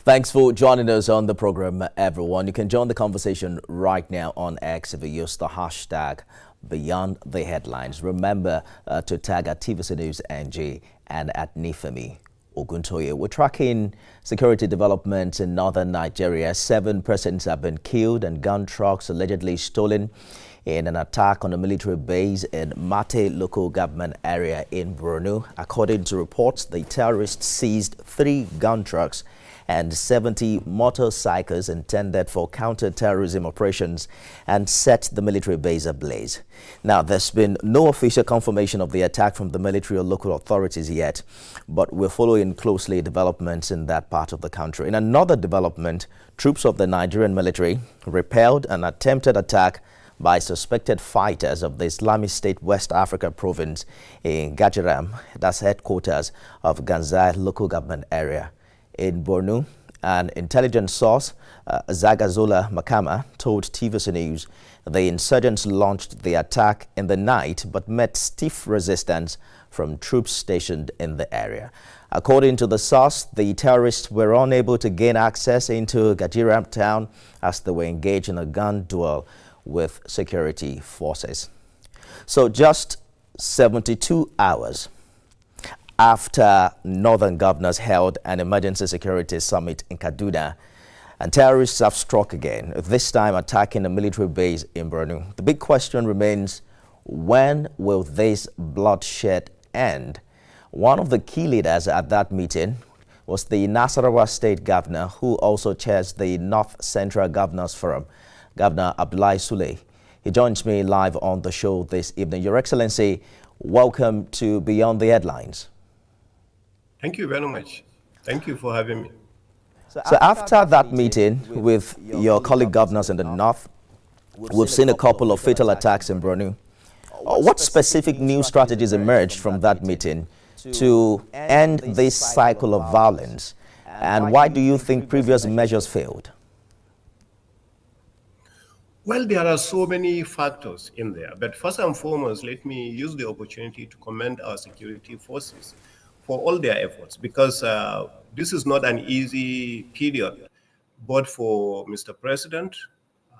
Thanks for joining us on the program, everyone. You can join the conversation right now on X if you use the hashtag Beyond the Headlines. Remember to tag at TVC News NG and at Nifemi Oguntoye. We're tracking security developments in northern Nigeria. 7 persons have been killed and gun trucks allegedly stolen in an attack on a military base in Mate local government area in Borno. According to reports, the terrorists seized 3 gun trucks and 70 motorcycles intended for counter-terrorism operations and set the military base ablaze. Now, there's been no official confirmation of the attack from the military or local authorities yet, but we're following closely developments in that part of the country. In another development, troops of the Nigerian military repelled an attempted attack by suspected fighters of the Islamic State West Africa province in Gajiram, that's headquarters of Ganzai local government area. In Borno, an intelligence source, Zagazola Makama, told TVC News the insurgents launched the attack in the night but met stiff resistance from troops stationed in the area. According to the source, the terrorists were unable to gain access into Gajiram town as they were engaged in a gun duel with security forces. So just 72 hours after northern governors held an emergency security summit in Kaduna, and terrorists have struck again, this time attacking a military base in Borno. The big question remains, when will this bloodshed end? One of the key leaders at that meeting was the Nasarawa state governor, who also chairs the North Central Governors Forum, Governor Sule. He joins me live on the show this evening. Your Excellency, welcome to Beyond the Headlines. Thank you very much. Thank you for having me. So after that meeting with your colleague governors in the north, we've seen a couple of fatal attacks in Borno. What specific new strategies emerged from that meeting to end this cycle of violence? And why do you think previous measures failed? Well, there are so many factors in there. But first and foremost, let me use the opportunity to commend our security forces for all their efforts, because this is not an easy period, both for Mr. President,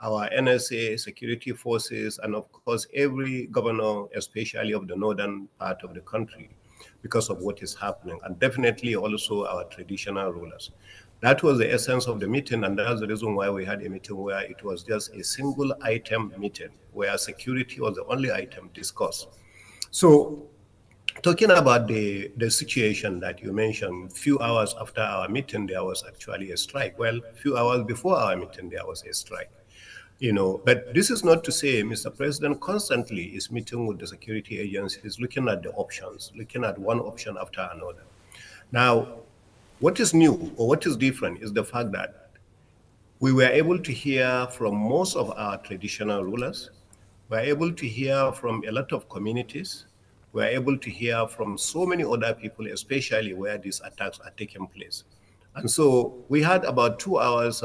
our NSA, security forces, and of course, every governor, especially of the northern part of the country, because of what is happening, and definitely also our traditional rulers. That was the essence of the meeting, and that's the reason why we had a meeting where it was just a single item meeting, where security was the only item discussed. So, talking about the situation that you mentioned, few hours after our meeting, there was actually a strike. Well, few hours before our meeting, there was a strike. But this is not to say Mr. President constantly is meeting with the security agencies, looking at the options, looking at one option after another. Now, what is new or what is different is the fact that we were able to hear from most of our traditional rulers. We were able to hear from a lot of communities. We are able to hear from so many other people, especially where these attacks are taking place. And so we had about 2 hours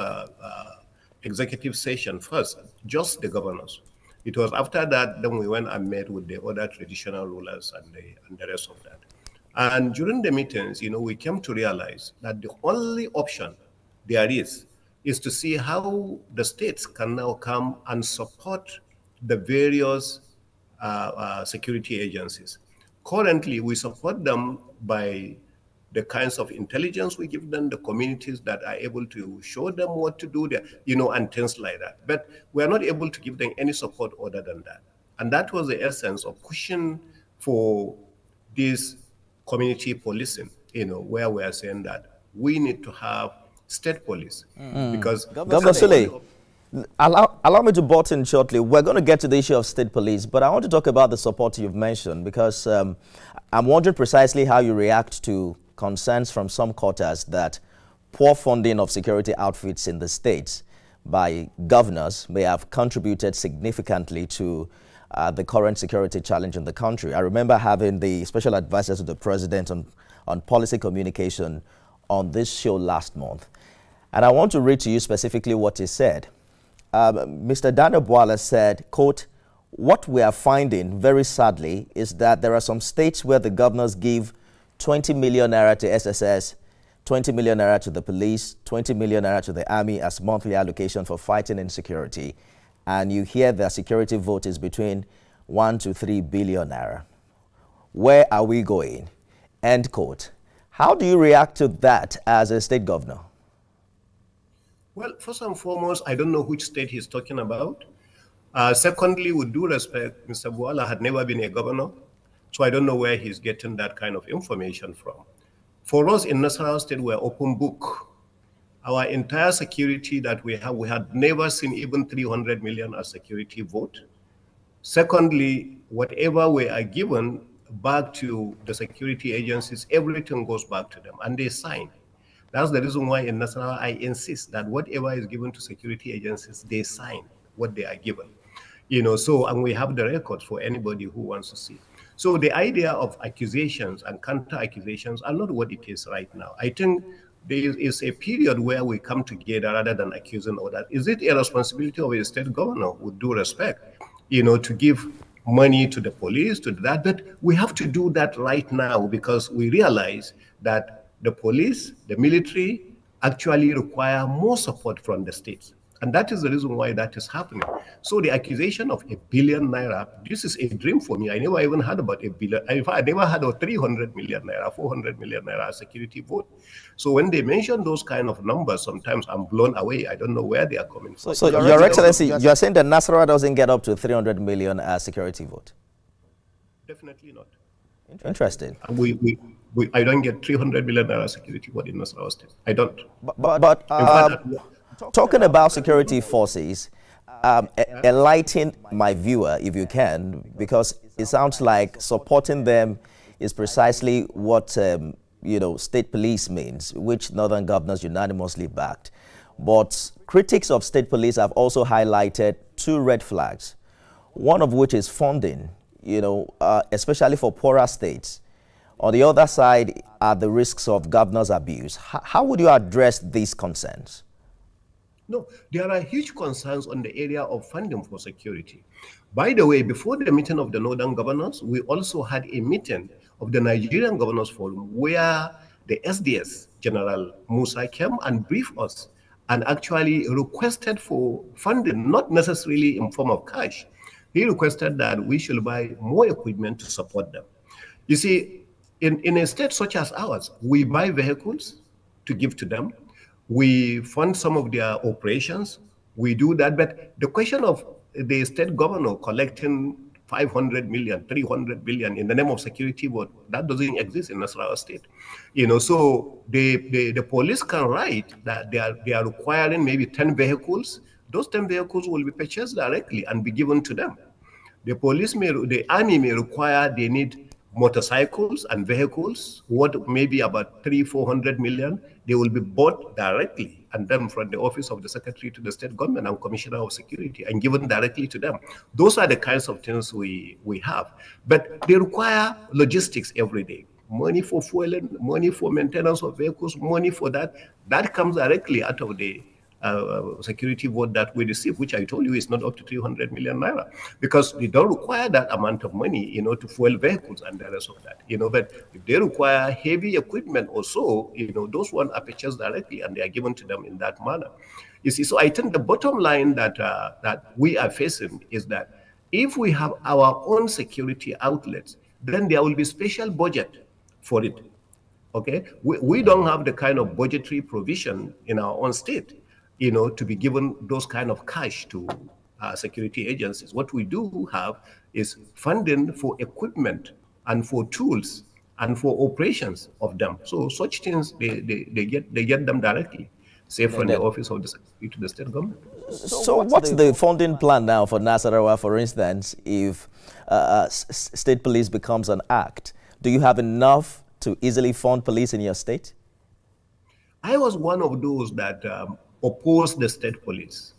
executive session first, just the governors. It was after that, then we went and met with the other traditional rulers and the rest of that. And during the meetings, we came to realize that the only option there is to see how the states can now come and support the various security agencies. Currently, we support them by the kinds of intelligence we give them, the communities that are able to show them what to do, and things like that. But we are not able to give them any support other than that. And that was the essence of pushing for this community policing, where we are saying that we need to have state police. Because Governor Sule, allow me to butt in shortly. We're going to get to the issue of state police, but I want to talk about the support you've mentioned, because I'm wondering precisely how you react to concerns from some quarters that poor funding of security outfits in the states by governors may have contributed significantly to the current security challenge in the country. I remember having the special advisor to the president on policy communication on this show last month. And I want to read to you specifically what he said. Mr. Daniel Bwala said, quote, "What we are finding very sadly is that there are some states where the governors give 20 million naira to SSS 20 million naira to the police, 20 million naira to the army as monthly allocation for fighting insecurity. And you hear the security vote is between 1 to 3 billion naira. Where are we going? End quote. How do you react to that as a state governor? Well, first and foremost, I don't know which state he's talking about. Secondly, with due respect, Mr. Buala had never been a governor, so I don't know where he's getting that kind of information from. For us in Nasarawa State, we're open book. Our entire security that we have, we had never seen even 300 million as security vote. Secondly, whatever we are given back to the security agencies, everything goes back to them, and they sign. That's the reason why in Nasarawa, I insist that whatever is given to security agencies, they sign what they are given. So, and we have the records for anybody who wants to see. So the idea of accusations and counter accusations are not what it is right now. I think there is a period where we come together rather than accusing others. Is it a responsibility of a state governor, with due respect, to give money to the police, to that? But we have to do that right now because we realize that the police, the military, actually require more support from the states. And that is the reason why that is happening. So the accusation of a billion naira, this is a dream for me. I never even heard about a billion. I never heard of 300 million naira, 400 million naira security vote. So when they mention those kind of numbers, sometimes I'm blown away. I don't know where they are coming from. So Your Excellency, you are saying that Nasarawa doesn't get up to 300 million security vote? Definitely not. Interesting. I don't get 300 million naira security vote in Nasarawa State. I don't. But talking about security forces, enlighten my viewer if you can, because it sounds like supporting them is precisely what state police means, which northern governors unanimously backed. But critics of state police have also highlighted two red flags, one of which is funding, especially for poorer states. On the other side are the risks of governors' abuse. How would you address these concerns? No, there are huge concerns on the area of funding for security. By the way, before the meeting of the Northern governors, we also had a meeting of the Nigerian Governors Forum where the SDS, General Musa, came and briefed us and actually requested for funding, not necessarily in form of cash. He requested that we should buy more equipment to support them. You see, in a state such as ours, we buy vehicles to give to them. We fund some of their operations. We do that. But the question of the state governor collecting 500 million, 300 billion in the name of security, but that doesn't exist in Nasarawa State. So the police can write that they are requiring maybe 10 vehicles. Those 10 vehicles will be purchased directly and be given to them. The army may require, they need motorcycles and vehicles, what maybe about 300-400 million, they will be bought directly and then from the office of the secretary to the state government and commissioner of security and given directly to them. Those are the kinds of things we have. But they require logistics every day. Money for fueling, money for maintenance of vehicles, money for that. That comes directly out of the security vote that we receive, which I told you is not up to 300 million naira, because they don't require that amount of money, to fuel vehicles and the rest of that, But if they require heavy equipment or so, those ones are purchased directly and they are given to them in that manner. You see, so I think the bottom line that we are facing is that if we have our own security outlets, then there will be special budget for it. Okay, we don't have the kind of budgetary provision in our own state, to be given those kind of cash to security agencies. What we do have is funding for equipment and for tools and for operations of them. So such things they get them directly, say from the office of the secretary to the state government. So what's the funding plan now for Nasarawa, for instance, if state police becomes an act? Do you have enough to easily fund police in your state? I was one of those that opposed the state police.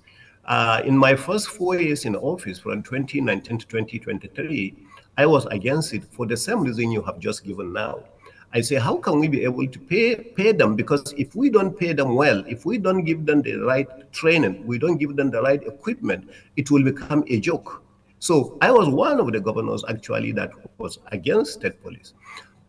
In my first 4 years in office, from 2019 to 2023, I was against it for the same reason you have just given now. I say, how can we be able to pay them? Because if we don't pay them well, if we don't give them the right training, we don't give them the right equipment, it will become a joke. So I was one of the governors actually that was against state police.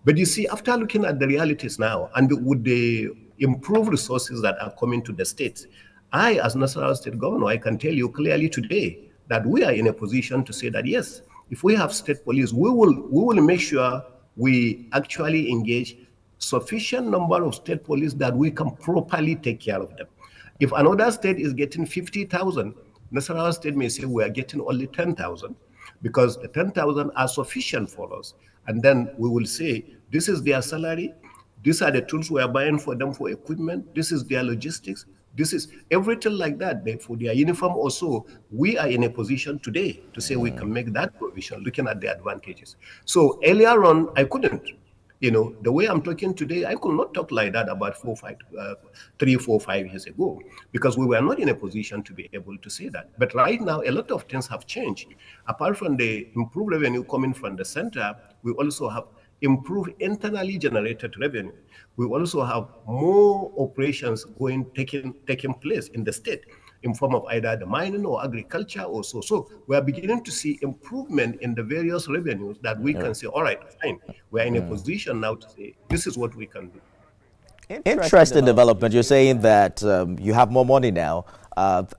But you see, after looking at the realities now, and with the improve resources that are coming to the states. I, as Nasarawa State Governor, I can tell you clearly today that we are in a position to say that yes, if we have state police, we will make sure we actually engage sufficient number of state police that we can properly take care of them. If another state is getting 50,000, Nasarawa State may say we are getting only 10,000 because the 10,000 are sufficient for us. And then we will say, this is their salary, these are the tools we are buying for them for equipment, this is their logistics, this is everything like that. For their uniform also, we are in a position today to say we can make that provision looking at the advantages. So earlier on, I couldn't. The way I'm talking today, I could not talk like that about 3, 4, 5 years ago, because we were not in a position to be able to say that. But right now, a lot of things have changed. Apart from the improved revenue coming from the center, we also have improved internally generated revenue. We also have more operations taking place in the state in form of either the mining or agriculture or so. So we are beginning to see improvement in the various revenues that we can say, all right, fine, we are in a position now to say, this is what we can do. Interesting development. You're saying that you have more money now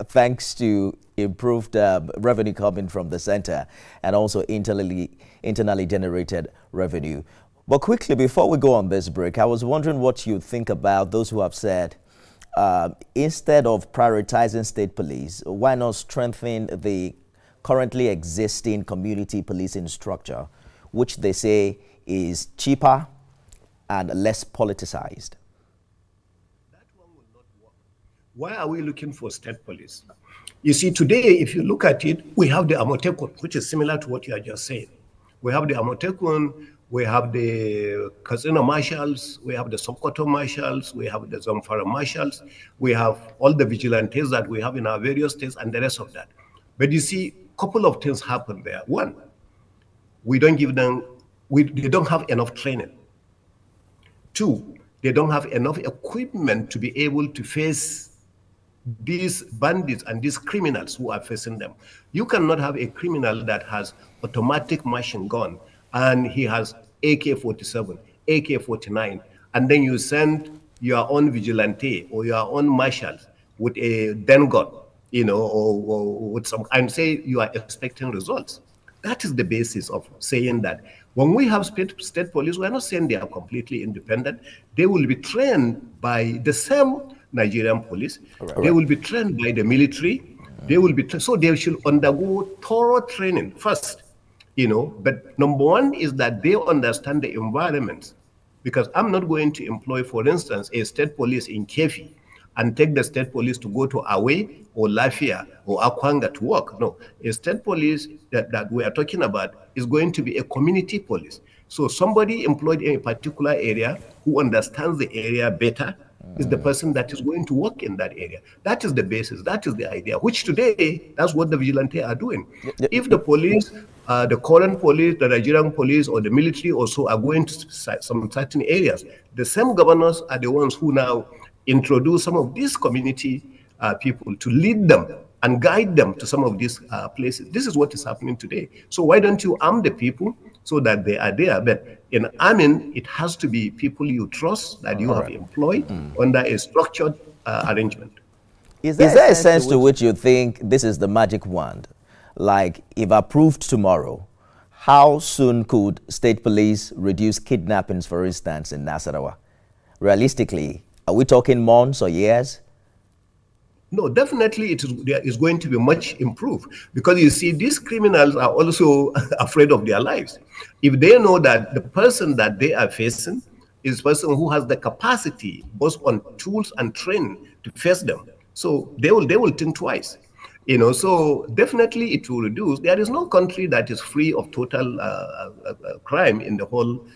thanks to improved revenue coming from the center and also internally generated revenue. But quickly, before we go on this break, I was wondering what you think about those who have said, instead of prioritizing state police, why not strengthen the currently existing community policing structure, which they say is cheaper and less politicized? That one will not work. Why are we looking for state police? You see, today, if you look at it, we have the Amotekun, which is similar to what you are just saying. We have the Amotekun, we have the Katsina marshals, we have the Sokoto marshals, we have the Zamfara marshals, we have all the vigilantes that we have in our various states and the rest of that. But you see, a couple of things happen there. One, we don't give them, they don't have enough training. Two, they don't have enough equipment to be able to face these bandits and these criminals who are facing them. You cannot have a criminal that has automatic machine gun and he has AK-47, AK-49, and then you send your own vigilante or your own marshal with a den gun, or with some, and say you are expecting results. That is the basis of saying that when we have state police, we are not saying they are completely independent. They will be trained by the same Nigerian police. Correct. They will be trained by the military. They will be so they should undergo thorough training first. But number one is that they understand the environment, because I'm not going to employ, for instance, a state police in Kefi and take the state police to go to Awe or Lafia or Akwanga to work. No, a state police that we are talking about is going to be a community police. So somebody employed in a particular area who understands the area better is the person that is going to work in that area. That is the basis. That is the idea, which today, that's what the vigilante are doing. If the police, the current police, the Nigerian police or the military also are going to some certain areas, the same governors are the ones who now introduce some of these community people to lead them and guide them to some of these places. This is what is happening today. So why don't you arm the people so that they are there? But in arming, it has to be people you trust, that you have employed under a structured arrangement. Is there a sense to which you think this is the magic wand? Like, if approved tomorrow, how soon could state police reduce kidnappings, for instance, in Nasarawa? Realistically, are we talking months or years? No, definitely it is going to be much improved, because you see, these criminals are also afraid of their lives. If they know that the person that they are facing is a person who has the capacity, both on tools and training, to face them, so they will think twice. So definitely it will reduce. There is no country that is free of total crime in the whole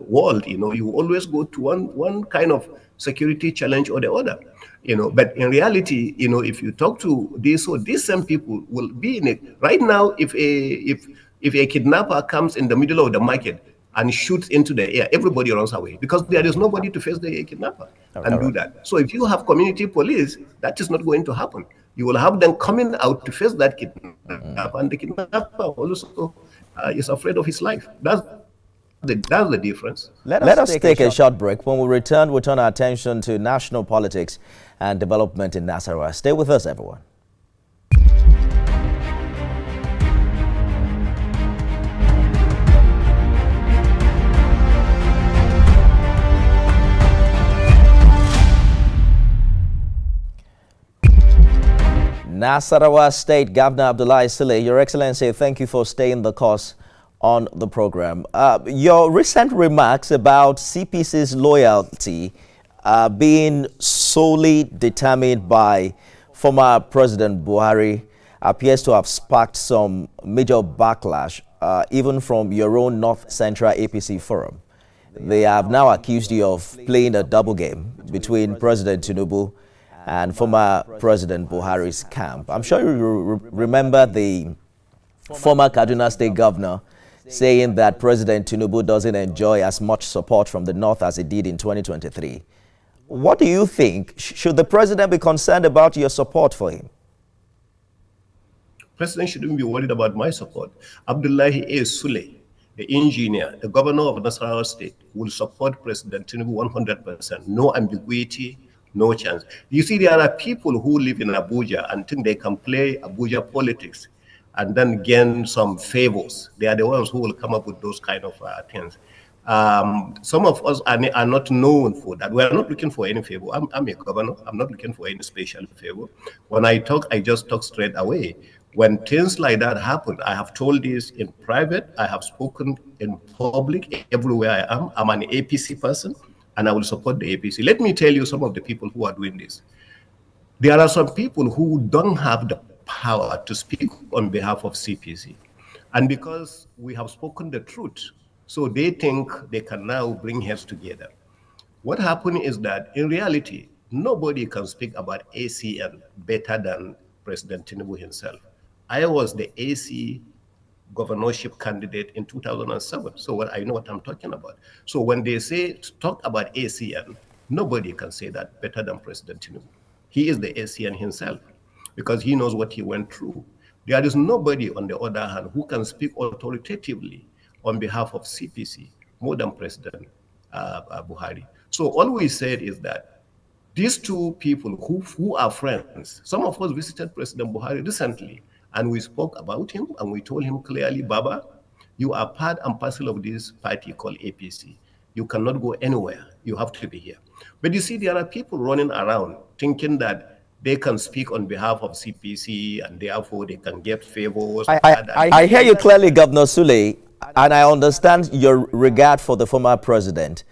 world. You always go to one kind of security challenge or the other. But in reality, if you talk to these same people will be in it right now. If a kidnapper comes in the middle of the market and shoots into the air, everybody runs away, because there is nobody to face the kidnapper and do that. So if you have community police, that is not going to happen. You will have them coming out to face that kidnapper, and the kidnapper also is afraid of his life. that's the difference. Let us take a short break. When we return, we'll turn our attention to national politics and development in Nasarawa. Stay with us, everyone. Nasarawa State Governor Abdullahi Sule, Your Excellency, thank you for staying the course on the program. Your recent remarks about CPC's loyalty being solely determined by former President Buhari appears to have sparked some major backlash, even from your own North Central APC forum. They have now accused you of playing a double game between President Tinubu and former President Buhari's camp. I'm sure you remember the former Kaduna State Governor saying that President Tinubu doesn't enjoy as much support from the North as he did in 2023. What do you think? Should the President be concerned about your support for him? President shouldn't be worried about my support. Abdullahi A. Sule, the engineer, the governor of Nasarawa State, will support President Tinubu 100%. No ambiguity, no chance. You see, there are people who live in Abuja and think they can play Abuja politics and then gain some favors. They are the ones who will come up with those kind of things. Some of us are not known for that. We are not looking for any favor. I'm a governor. I'm not looking for any special favor. When I talk, I just talk straight away. When things like that happen, I have told this in private. I have spoken in public everywhere I am. I'm an APC person, and I will support the APC. Let me tell you some of the people who are doing this. There are some people who don't have the power to speak on behalf of CPC. And because we have spoken the truth, so they think they can now bring heads together. What happened is that in reality, nobody can speak about ACN better than President Tinubu himself. I was the AC governorship candidate in 2007. So I know what I'm talking about. So when they say talk about ACN, nobody can say that better than President Tinubu. He is the ACN himself because he knows what he went through. There is nobody, on the other hand, who can speak authoritatively on behalf of CPC more than President Buhari. So all we said is that these two people who are friends, some of us visited President Buhari recently, and we spoke about him, and we told him clearly, Baba, you are part and parcel of this party called APC. You cannot go anywhere. You have to be here. But you see, there are people running around thinking that they can speak on behalf of CPC, and therefore they can get favors. I hear you clearly, Governor Sule, and I understand your regard for the former president.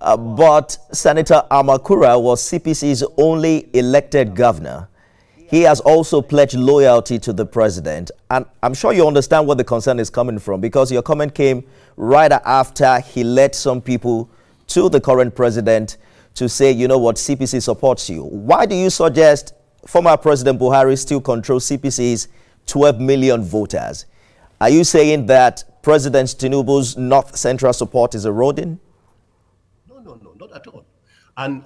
But Senator Amakura was CPC's only elected governor. He has also pledged loyalty to the president. And I'm sure you understand where the concern is coming from, because your comment came right after he led some people to the current president to say, you know what, CPC supports you. Why do you suggest former President Buhari still controls CPC's 12 million voters? Are you saying that President Tinubu's North Central support is eroding? No, not at all. And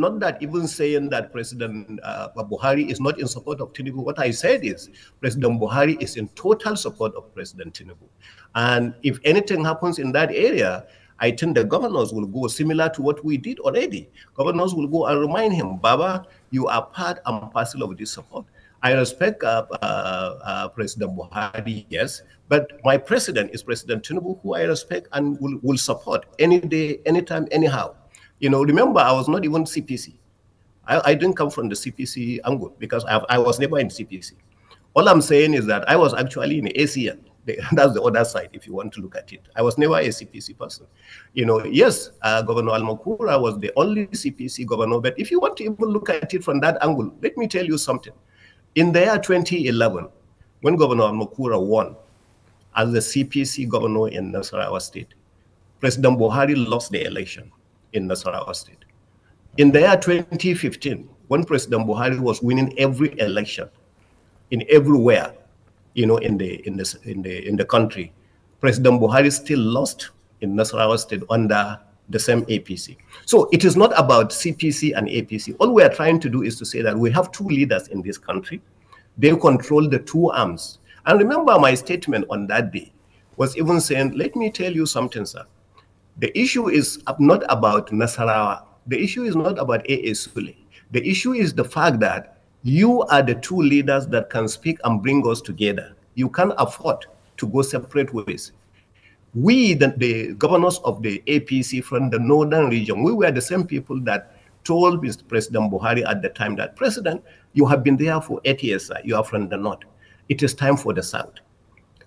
not that even saying that President Buhari is not in support of Tinubu. What I said is President Buhari is in total support of President Tinubu. And if anything happens in that area, I think the governors will go similar to what we did already. Governors will go and remind him, Baba, you are part and parcel of this support. I respect President Buhari, yes, but my president is President Tinubu, who I respect and will support any day, anytime, anyhow. You know, remember, I was not even CPC. I didn't come from the CPC angle because I was never in CPC. All I'm saying is that I was actually in ACN. That's the other side, if you want to look at it. I was never a CPC person. You know, yes, Governor Al-Makura was the only CPC governor, but if you want to even look at it from that angle, let me tell you something. In the year 2011, when Governor Al-Makura won as the CPC governor in Nasarawa State, President Buhari lost the election in Nasarawa State. In the year 2015, when President Buhari was winning every election in everywhere, you know, in the country, President Buhari still lost in Nasarawa State under the same APC. So it is not about CPC and APC. All we are trying to do is to say that we have two leaders in this country. They control the two arms. And remember, my statement on that day was even saying, let me tell you something, sir. The issue is not about Nasarawa. The issue is not about A.A. Sule. The issue is the fact that you are the two leaders that can speak and bring us together. You can't afford to go separate ways. We, the governors of the APC from the northern region, we were the same people that told Mr. President Buhari at the time that, President, you have been there for 8 years, sir. You are from the north. It is time for the south.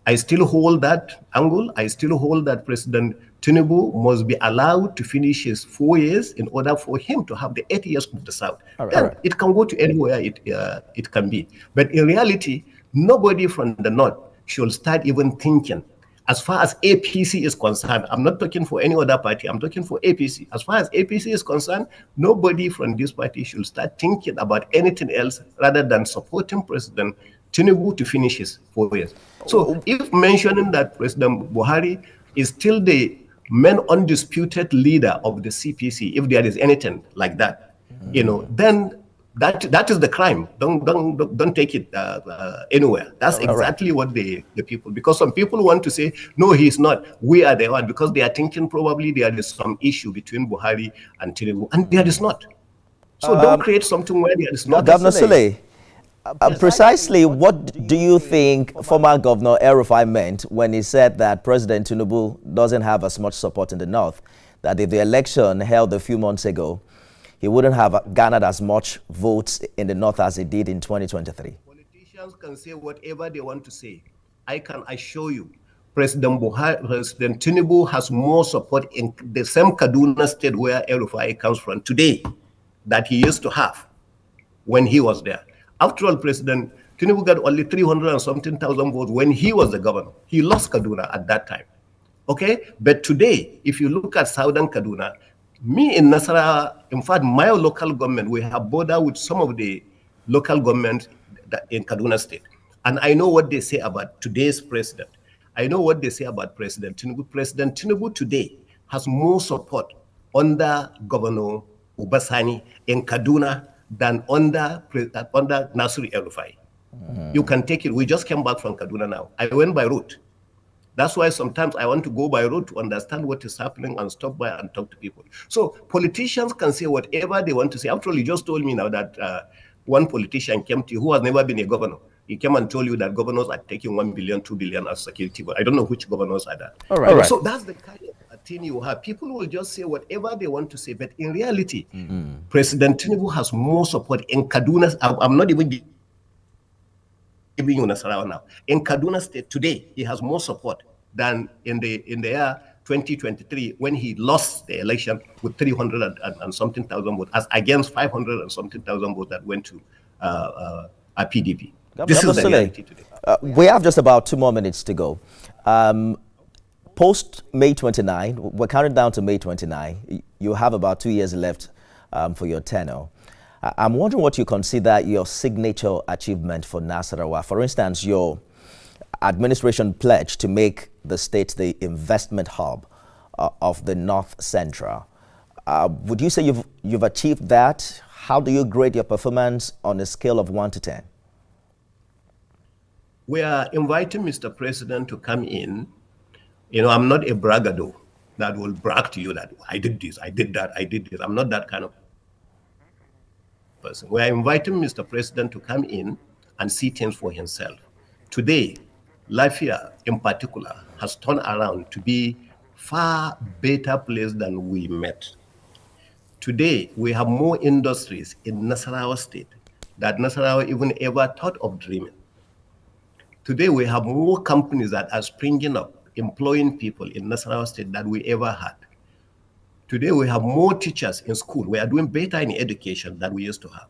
I still hold that angle. I still hold that President Tinubu must be allowed to finish his 4 years in order for him to have the 8 years of the South. Then it can go to anywhere it can be. But in reality, nobody from the North should start even thinking. As far as APC is concerned, I'm not talking for any other party, I'm talking for APC. As far as APC is concerned, nobody from this party should start thinking about anything else rather than supporting President Tinubu to finish his 4 years. So if mentioning that President Buhari is still the main undisputed leader of the CPC, if there is anything like that, then that is the crime. Don't take it anywhere. That's exactly what the people, because some people want to say, no, he's not. We are the one, because they are thinking probably there is some issue between Buhari and Tinubu, and there is not. So don't create something where there is not. Governor Sule, precisely what do you think former Governor El-Rufai meant when he said that President Tinubu doesn't have as much support in the north, that if the election held a few months ago, he wouldn't have garnered as much votes in the north as he did in 2023? Politicians can say whatever they want to say. I can assure you, President Tinubu has more support in the same Kaduna state where El-Rufai comes from today that he used to have when he was there. After all, President Tinubu got only 300 and something thousand votes when he was the governor. He lost Kaduna at that time. Okay? But today, if you look at southern Kaduna, me in Nasarawa, in fact, my local government, we have border with some of the local governments in Kaduna state. And I know what they say about today's president. I know what they say about President Tinubu. President Tinubu today has more support under Governor Ubasani in Kaduna than under Nasir El-Rufai. You can take it. We just came back from Kaduna now. I went by route. That's why sometimes I want to go by road to understand what is happening and stop by and talk to people. So politicians can say whatever they want to say. After all, you just told me now that one politician came to you who has never been a governor. He came and told you that governors are taking 1 billion, 2 billion as security. But I don't know which governors are that. All right. So that's the kind of thing you have. People will just say whatever they want to say. But in reality, President Tinubu has more support in Kaduna. I'm not even giving you Nasarawa now. In Kaduna state today, he has more support than in the year 2023 when he lost the election with 300 and something thousand votes, as against 500 and something thousand votes that went to a PDP. This is the reality today. We have just about 2 more minutes to go. Post May 29, we're counting down to May 29. You have about 2 years left for your tenure. I'm wondering what you consider your signature achievement for Nasarawa. For instance, your administration pledge to make the state the investment hub of the North Central. Would you say you've achieved that? How do you grade your performance on a scale of 1 to 10? We are inviting Mr. President to come in. I'm not a bragado that will brag to you that I did this, I did that, I did this. I'm not that kind of person. We are inviting Mr. President to come in and see things for himself. Today, Lafia in particular has turned around to be far better place than we met. Today, we have more industries in Nasarawa state that Nasarawa even ever thought of dreaming. Today, we have more companies that are springing up, employing people in Nasarawa state than we ever had. Today, we have more teachers in school. We are doing better in education than we used to have.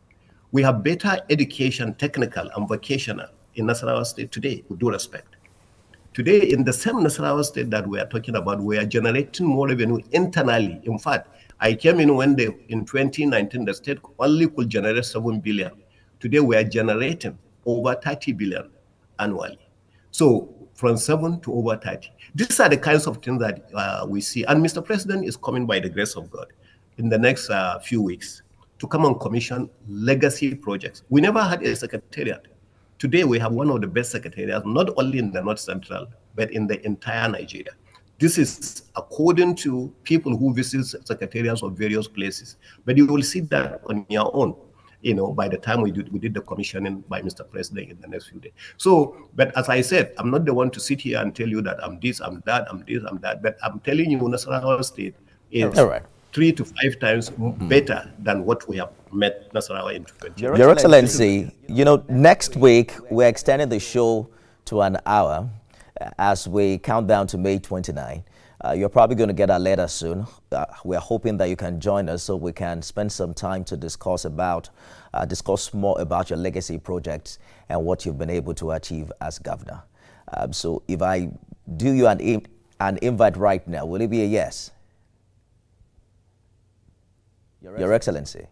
We have better education, technical and vocational in Nasarawa state today, with due respect. Today, in the same Nasarawa state that we are talking about, we are generating more revenue internally. In fact, I came in when in 2019, the state only could generate 7 billion. Today, we are generating over 30 billion annually. So from 7 to over 30. These are the kinds of things that we see. And Mr. President is coming by the grace of God in the next few weeks to come and commission legacy projects. We never had a secretariat. Today, we have one of the best secretariats, not only in the North Central, but in the entire Nigeria. This is according to people who visit secretariats of various places. But you will see that on your own, by the time we did the commissioning by Mr. President in the next few days. So, but as I said, I'm not the one to sit here and tell you that I'm this, I'm that, I'm this, I'm that. But I'm telling you, Nasarawa State is 3 to 5 times better than what we have met Nasarawa in 2020. Your Excellency, next week we're extending the show to an hour as we count down to May 29. You're probably going to get a letter soon. We're hoping that you can join us so we can spend some time to discuss more about your legacy projects and what you've been able to achieve as governor. So if I do you an invite right now, will it be a yes? Your Excellency.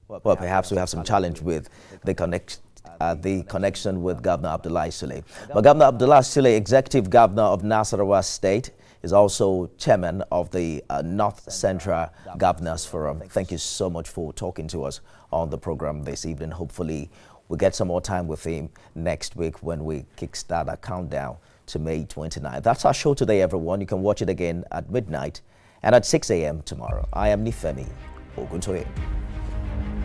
Well, perhaps we have some challenge with the connection with Governor Abdullahi Sule. But Governor Abdullahi Sule, Executive Governor of Nasarawa State, is also chairman of the North Central Governors Forum. Thank you so much for talking to us on the program this evening. Hopefully, we'll get some more time with him next week when we kickstart our countdown to May 29. That's our show today, everyone. You can watch it again at midnight and at 6 a.m. tomorrow. I am Nifemi Oguntoye.